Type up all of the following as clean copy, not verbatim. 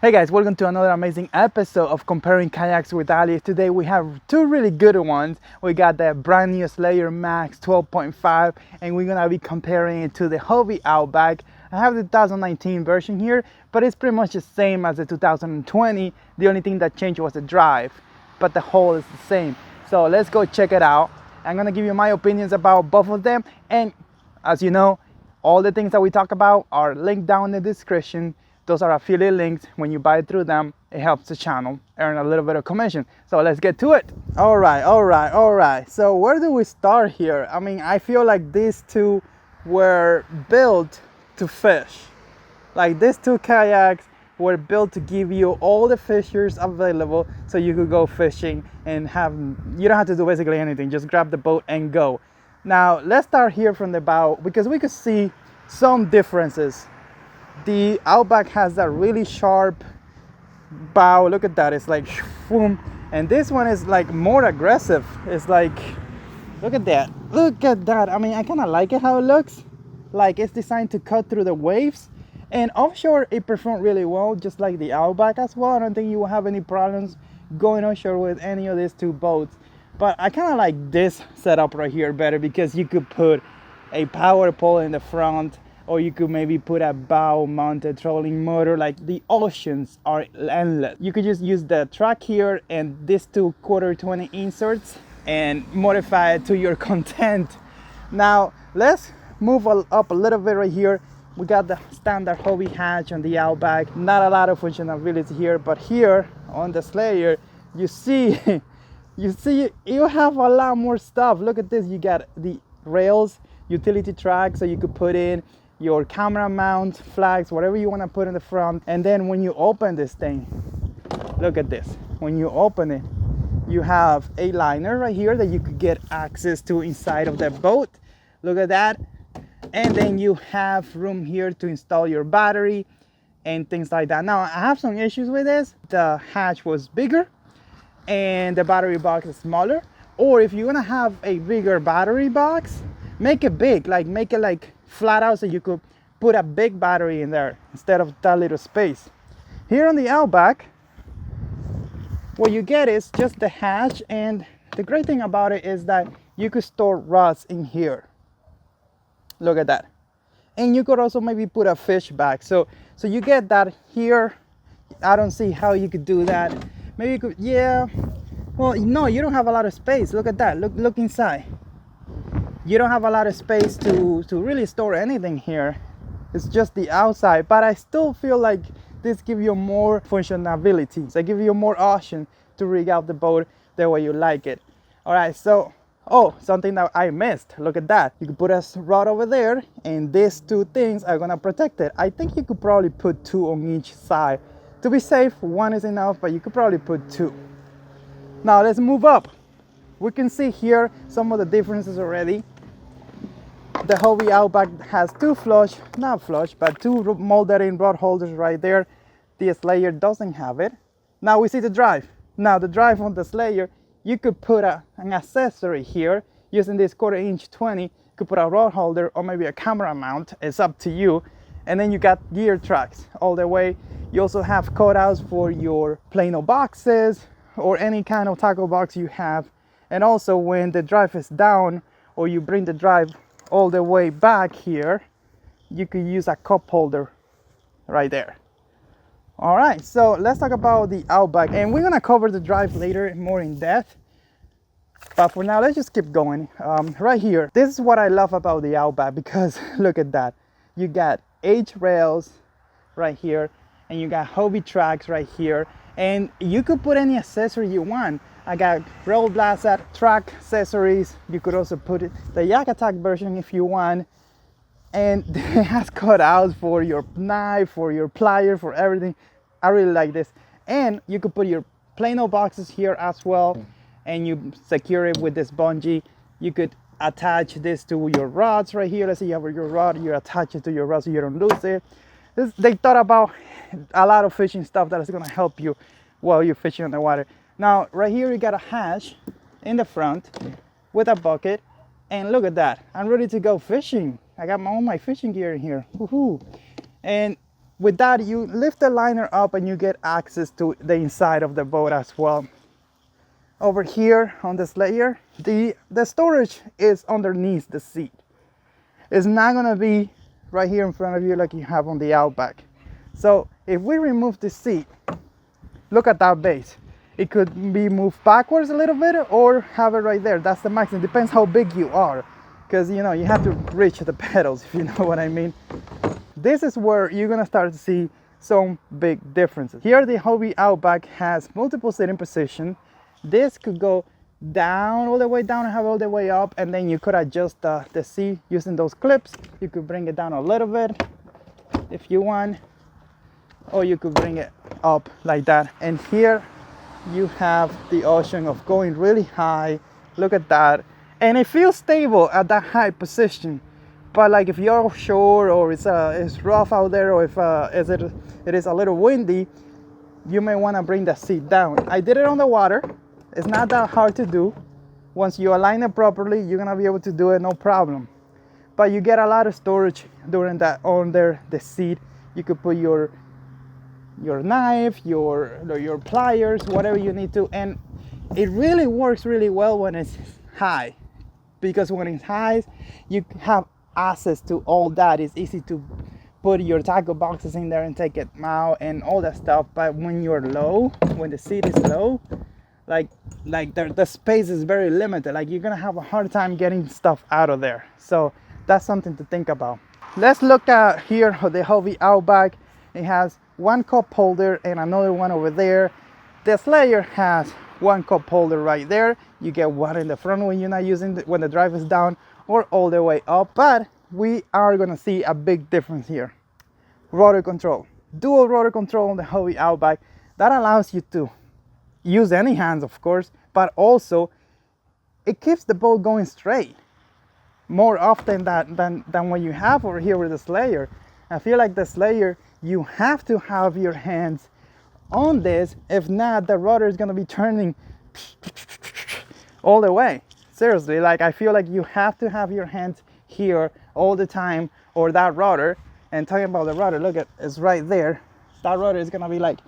Hey guys, welcome to another amazing episode of Comparing Kayaks with Aliex. Today we have two really good ones. We got the brand new Slayer Max 12.5 and we're gonna be comparing it to the Hobie Outback. I have the 2019 version here, but it's pretty much the same as the 2020. The only thing that changed was the drive, but the hull is the same. So let's go check it out. I'm gonna give you my opinions about both of them, and as you know, all the things that we talk about are linked down in the description. Those are affiliate links. When you buy through them, it helps the channel earn a little bit of commission. So let's get to it. All right. So where do we start here? I mean, I feel like these two were built to fish. Like these two kayaks were built to give you all the features available so you could go fishing and you don't have to do basically anything. Just grab the boat and go. Now let's start here from the bow because we could see some differences. The Outback has that really sharp bow. Look at that. It's like boom. And this one is like more aggressive. It's like, look at that. I mean, I kind of like it how it looks. Like it's designed to cut through the waves. And offshore, it performed really well, just like the Outback as well. I don't think you will have any problems going offshore with any of these two boats. But I kind of like this setup right here better because you could put a power pole in the front, or you could maybe put a bow mounted trolling motor. Like the options are endless. You could just use the track here and these two 1/4 inserts and modify it to your content. Now let's move up a little bit right here. We got the standard Hobie hatch on the Outback. Not a lot of functionality here, but here on the Slayer, you see you have a lot more stuff. Look at this. You got the rails, utility track, so you could put in your camera mount, flags, whatever you want to put in the front. And then when you open this thing, look at this. When you open it, you have a liner right here that you could get access to inside of the boat. Look at that. And then you have room here to install your battery and things like that. Now I have some issues with this. The hatch was bigger and the battery box is smaller. Or if you want to have a bigger battery box, make it big, like make it like flat out so you could put a big battery in there instead of that little space. Here on the Outback, what you get is just the hatch, and the great thing about it is that you could store rods in here. Look at that. And you could also maybe put a fish bag. So you get that here. I don't see how you could do that. Maybe you could, yeah. Well, no, you don't have a lot of space. Look at that. Look inside. You don't have a lot of space to really store anything here. It's just the outside, but I still feel like this gives you more functionality. So give you more option to rig out the boat the way you like it. All right, so, oh, something that I missed. Look at that. You can put a rod over there, and these two things are gonna protect it. I think you could probably put two on each side. To be safe, one is enough, but you could probably put two. Now let's move up. We can see here some of the differences already. The Hobie Outback has two molded in rod holders right there. The Slayer doesn't have it. Now we see the drive. Now the drive on the Slayer, you could put an accessory here using this 1/4 20. You could put a rod holder or maybe a camera mount. It's up to you. And then you got gear tracks all the way. You also have cutouts for your Plano boxes or any kind of tackle box you have. And also when the drive is down or you bring the drive all the way back here, you could use a cup holder right there. All right, so let's talk about the Outback, and we're gonna cover the drive later more in depth, but for now let's just keep going. Right here, this is what I love about the Outback, because look at that. You got H rails right here, and you got Hobie tracks right here, and you could put any accessory you want. I got Roll Blast track accessories. You could also put the Yak Attack version if you want. And it has cutouts for your knife, for your pliers, for everything. I really like this. And you could put your Plano boxes here as well. And you secure it with this bungee. You could attach this to your rods right here. Let's say you have your rod, you attach it to your rod so you don't lose it. They thought about a lot of fishing stuff that is gonna help you while you're fishing on the water. Now, right here, you got a hatch in the front with a bucket, and look at that. I'm ready to go fishing. I got all my fishing gear in here. Woohoo! And with that, you lift the liner up and you get access to the inside of the boat as well. Over here on this layer, the storage is underneath the seat. It's not gonna be right here in front of you like you have on the Outback. So if we remove the seat, look at that base. It could be moved backwards a little bit or have it right there. That's the maximum. It depends how big you are, because you know you have to reach the pedals, if you know what I mean. This is where you're gonna start to see some big differences. Here the Hobie Outback has multiple sitting positions. This could go down, all the way down, and have all the way up, and then you could adjust the seat using those clips. You could bring it down a little bit if you want, or you could bring it up like that. And here you have the option of going really high. Look at that, and it feels stable at that high position. But like if you're offshore or it's rough out there, or if it is a little windy, you may want to bring the seat down. I did it on the water. It's not that hard to do. Once you align it properly, you're gonna be able to do it no problem. But you get a lot of storage during that under the seat. You could put your knife, your pliers, whatever you need to, and it really works really well when it's high, because when it's high, you have access to all that. It's easy to put your tackle boxes in there and take it out and all that stuff. But when you're low, when the seat is low, like the space is very limited. Like you're gonna have a hard time getting stuff out of there. So that's something to think about. Let's look at here the Hobie Outback. It has one cup holder and another one over there. The Slayer has one cup holder right there. You get one in the front when you're not using when the drive is down, or all the way up. But we are gonna see a big difference here. Rotor control, dual rotor control on the Hobie Outback. That allows you to use any hands, of course, but also it keeps the boat going straight more often than what you have over here with the Slayer. I feel like the Slayer, you have to have your hands on this. If not, the rudder is gonna be turning all the way. Seriously, like I feel like you have to have your hands here all the time, or that rudder. And talking about the rudder, look at it's right there. That rudder is gonna be like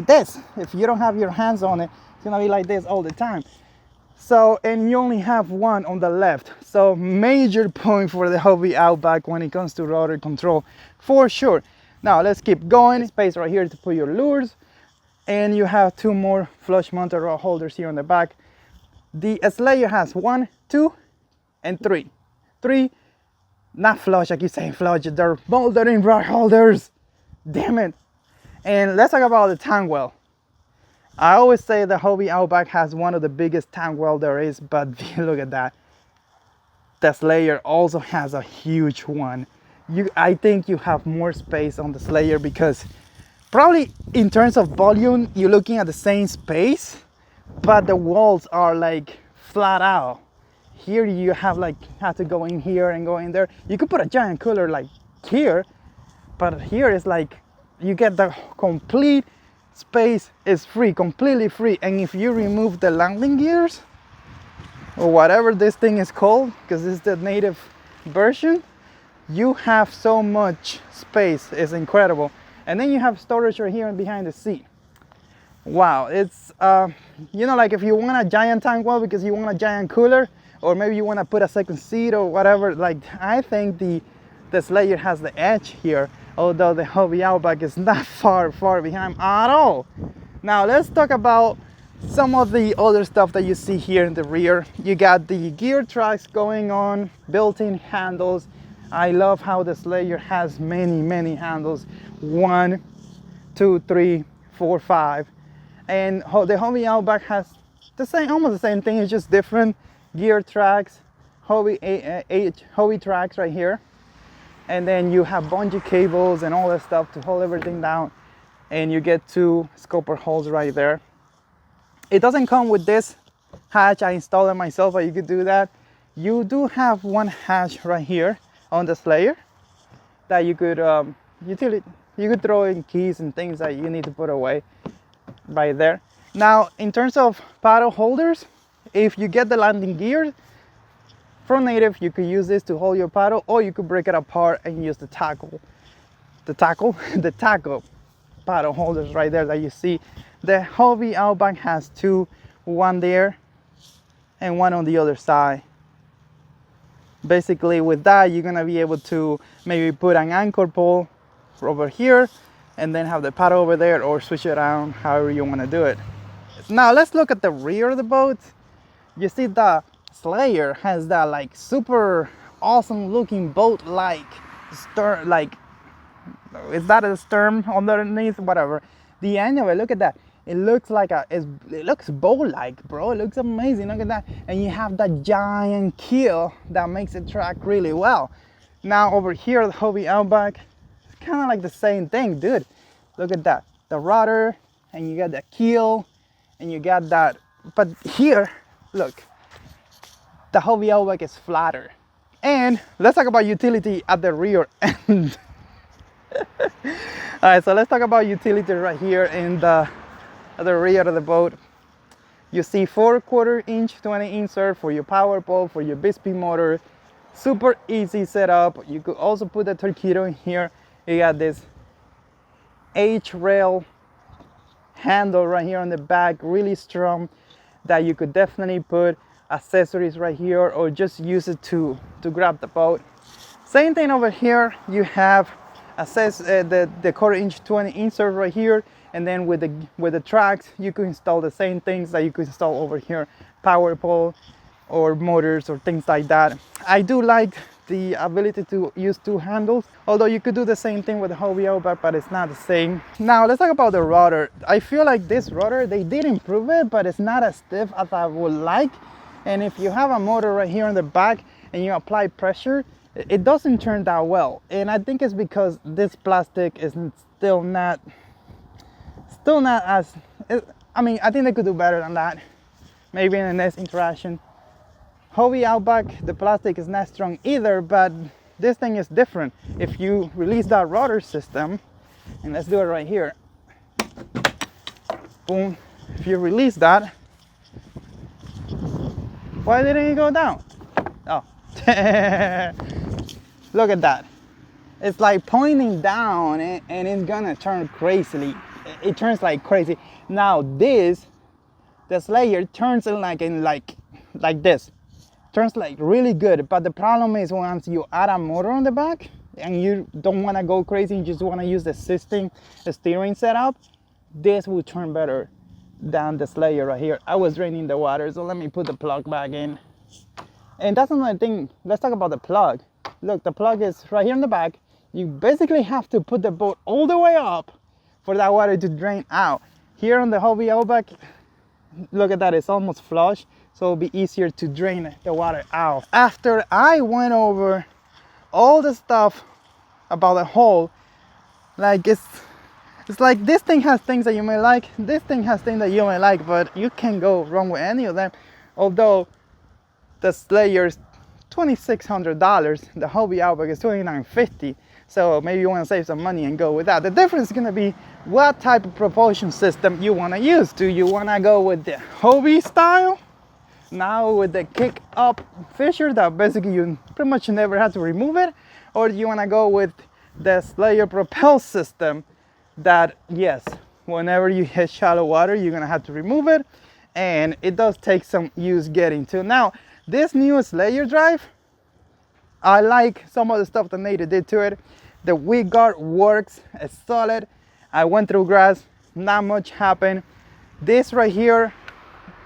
this. If you don't have your hands on it, it's gonna be like this all the time. So, and you only have one on the left. So major point for the Hobie Outback when it comes to rotor control, for sure. Now let's keep going. Space right here to put your lures, and you have two more flush mounted rod holders here on the back. The Slayer has 1, 2, and 3. 3, not flush, I keep saying flush, they're moldering rod holders. Damn it. And let's talk about the tank well. I always say the Hobie Outback has one of the biggest tank well there is, but look at that. The Slayer also has a huge one. I think you have more space on the Slayer, because probably in terms of volume, you're looking at the same space, but the walls are like flat out. Here you have to go in here and go in there. You could put a giant cooler like here, but here is like you get the complete space is free, completely free. And if you remove the landing gears or whatever this thing is called, because it's the native version, you have so much space. It's incredible. And then you have storage right here and behind the seat. Wow, it's you know, like if you want a giant tank well because you want a giant cooler, or maybe you want to put a second seat or whatever, like I think the Slayer has the edge here, although the Hobie Outback is not far behind at all. Now let's talk about some of the other stuff that you see here in the rear. You got the gear tracks going on, built-in handles. I love how the Slayer has many handles. 1, 2, 3, 4, 5. And the Hobie Outback has the same, almost the same thing. It's just different gear tracks, Hobie tracks right here. And then you have bungee cables and all that stuff to hold everything down. And you get 2 scupper holes right there. It doesn't come with this hatch. I installed it myself, but you could do that. You do have one hatch right here on the Slayer that you could you could throw in keys and things that you need to put away right there. Now, in terms of paddle holders, if you get the landing gear from native, you could use this to hold your paddle, or you could break it apart and use the tackle tackle, the tackle paddle holders right there that you see. The Hobie Outback has two, one there and one on the other side. Basically with that, you're gonna be able to maybe put an anchor pole over here and then have the paddle over there, or switch it around however you want to do it. Now let's look at the rear of the boat. You see the Slayer has that like super awesome looking boat like stern, like, is that a stern underneath? Whatever. The end of it, look at that. It looks like it looks boat-like, bro. It looks amazing. Look at that. And you have that giant keel that makes it track really well. Now over here, the Hobie Outback, it's kind of like the same thing, dude. Look at that. The rudder, and you got the keel, and you got that. But here, look, the Hobie Outback is flatter. And let's talk about utility at the rear end. All right, so let's talk about utility right here in the at the rear of the boat. You see 4/4 inch 20 insert for your power pole, for your Bixpy motor. Super easy setup. You could also put the torpedo in here. You got this H-rail handle right here on the back, really strong, that you could definitely put accessories right here or just use it to grab the boat. Same thing over here. You have the 1/4 inch 20 insert right here, and then with the tracks you could install the same things that you could install over here, power pole or motors or things like that. I do like the ability to use two handles, although you could do the same thing with the Hobie Outback, but it's not the same. Now let's talk about the rudder. I feel like this rudder, they did improve it, but it's not as stiff as I would like. And if you have a motor right here in the back and you apply pressure, it doesn't turn that well. And I think it's because this plastic is still not as, I mean, I think they could do better than that. Maybe in the next interaction. Hobie Outback, the plastic is not strong either, but this thing is different. If you release that rudder system, and let's do it right here. Boom. If you release that, why didn't it go down? Oh. Look at that. It's like pointing down and it's gonna turn crazily. It turns like crazy. Now this, the Slayer turns like this. Turns like really good, but the problem is once you add a motor on the back and you don't want to go crazy, you just want to use the assisting steering setup, this will turn better than the Slayer right here. I was draining the water, so let me put the plug back in. And that's another thing. Let's talk about the plug. Look, the plug is right here in the back. You basically have to put the boat all the way up for that water to drain out. Here on the Hobie Outback, look at that, it's almost flush, so it'll be easier to drain the water out. After I went over all the stuff about the hull, like it's like this thing has things that you may like, this thing has things that you may like, but you can't go wrong with any of them. Although the Slayer's $2,600, the Hobie Outback is $2,950, so maybe you want to save some money and go with that. The difference is going to be what type of propulsion system you want to use. Do you want to go with the Hobie style, now with the kick up fisher that basically you pretty much never have to remove it, or do you want to go with the Slayer Propel system that, yes, whenever you hit shallow water you're going to have to remove it, and it does take some use getting to. Now this new Slayer drive, I like some of the stuff that Nate did to it. The wheel guard works, it's solid. I went through grass, not much happened. This right here,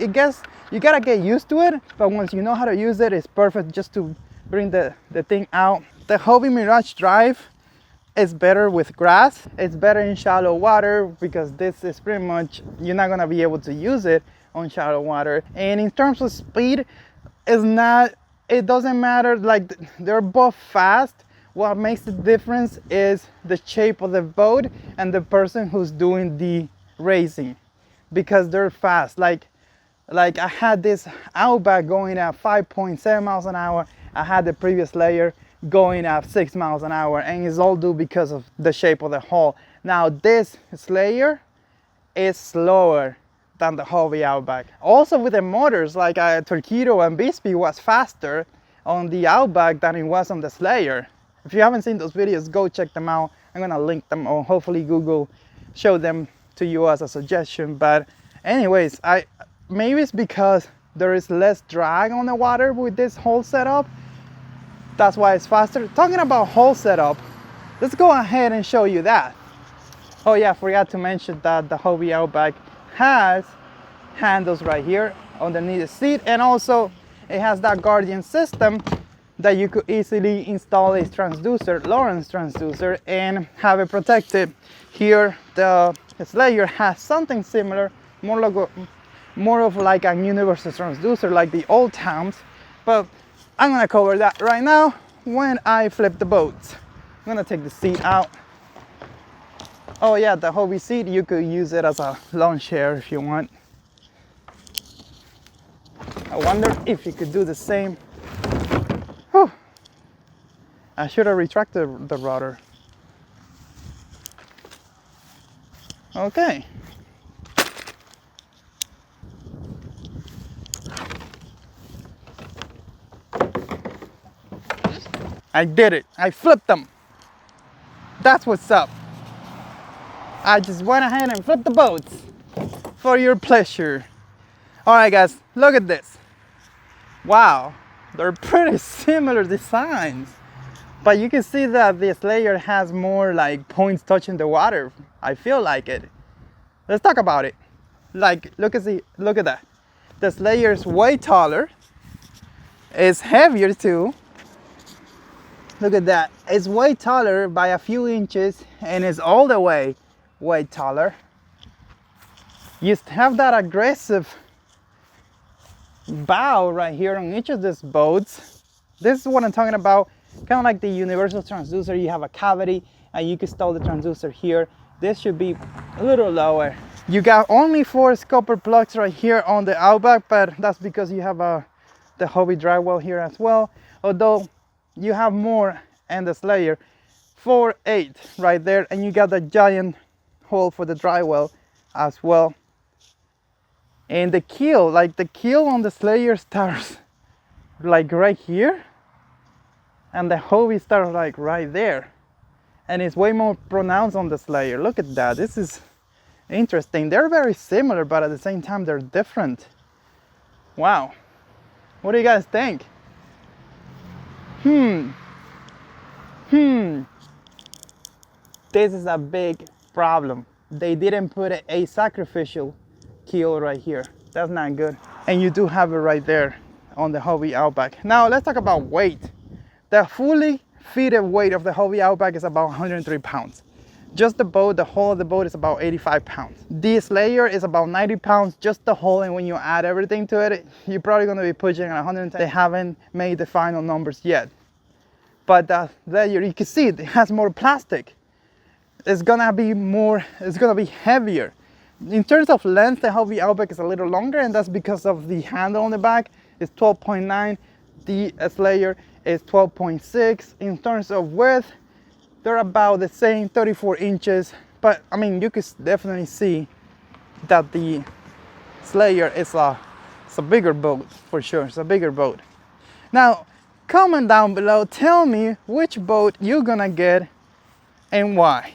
I guess you gotta get used to it, but once you know how to use it, it's perfect just to bring the thing out. The Hobie Mirage drive is better with grass. It's better in shallow water because this is pretty much, you're not gonna be able to use it on shallow water. And in terms of speed, it doesn't matter, like they're both fast. What makes the difference is the shape of the boat and the person who's doing the racing, because they're fast. Like I had this Outback going at 5.7 miles an hour. I had the previous Slayer going at 6 miles an hour, and it's all due because of the shape of the hull. Now this Slayer is slower than the Hobie Outback. Also with the motors, like Torpedo and Bixpy was faster on the Outback than it was on the Slayer. If you haven't seen those videos, go check them out. I'm gonna link them, or hopefully Google show them to you as a suggestion. But anyways, maybe it's because there is less drag on the water with this whole setup. That's why it's faster. Talking about whole setup, let's go ahead and show you that. Oh yeah, I forgot to mention that the Hobie Outback has handles right here underneath the seat, and also it has that Guardian system that you could easily install a transducer, Lawrence transducer, and have it protected. Here the Slayer has something similar, more of like a universal transducer like the old times, but I'm gonna cover that right now when I flip the boats. I'm gonna take the seat out. Oh yeah, the Hobie seat, you could use it as a lawn chair if you want. I wonder if you could do the same. Whew. I should have retracted the rudder. Okay. I did it. I flipped them. That's what's up. I just went ahead and flipped the boats for your pleasure. All right, guys, look at this. Wow, they're pretty similar designs, but you can see that the Slayer has more like points touching the water. I feel like it. Let's talk about it. Like, look at that. The Slayer is way taller. It's heavier too. Look at that. It's way taller by a few inches, and it's all the way taller. You have that aggressive bow right here on each of these boats. This is what I'm talking about. Kind of like the universal transducer. You have a cavity and you can install the transducer here. This should be a little lower. You got only 4 scupper plugs right here on the Outback, but that's because you have the Hobie dry well here as well. Although you have more in the Slayer, 4, 8 right there, and you got the giant hole for the dry well as well. And the keel, like the keel on the Slayer starts like right here, and the Hobie starts like right there, and it's way more pronounced on the Slayer. Look at that. This is interesting. They're very similar, but at the same time they're different. Wow, what do you guys think? This is a big problem. They didn't put a sacrificial keel right here. That's not good. And you do have it right there on the Hobie Outback. Now let's talk about weight. The fully fitted weight of the Hobie Outback is about 103 pounds. Just the boat, the whole of the boat is about 85 pounds. The Slayer is about 90 pounds, just the whole, and when you add everything to it, you're probably gonna be pushing 110. They haven't made the final numbers yet. But the Slayer, you can see it has more plastic. It's gonna be heavier. In terms of length, the Hobie Outback is a little longer, and that's because of the handle on the back. It's 12.9. The Slayer is 12.6. In terms of width, they're about the same, 34 inches. But I mean, you can definitely see that the Slayer is a bigger boat for sure. It's a bigger boat. Now, comment down below. Tell me which boat you're gonna get and why.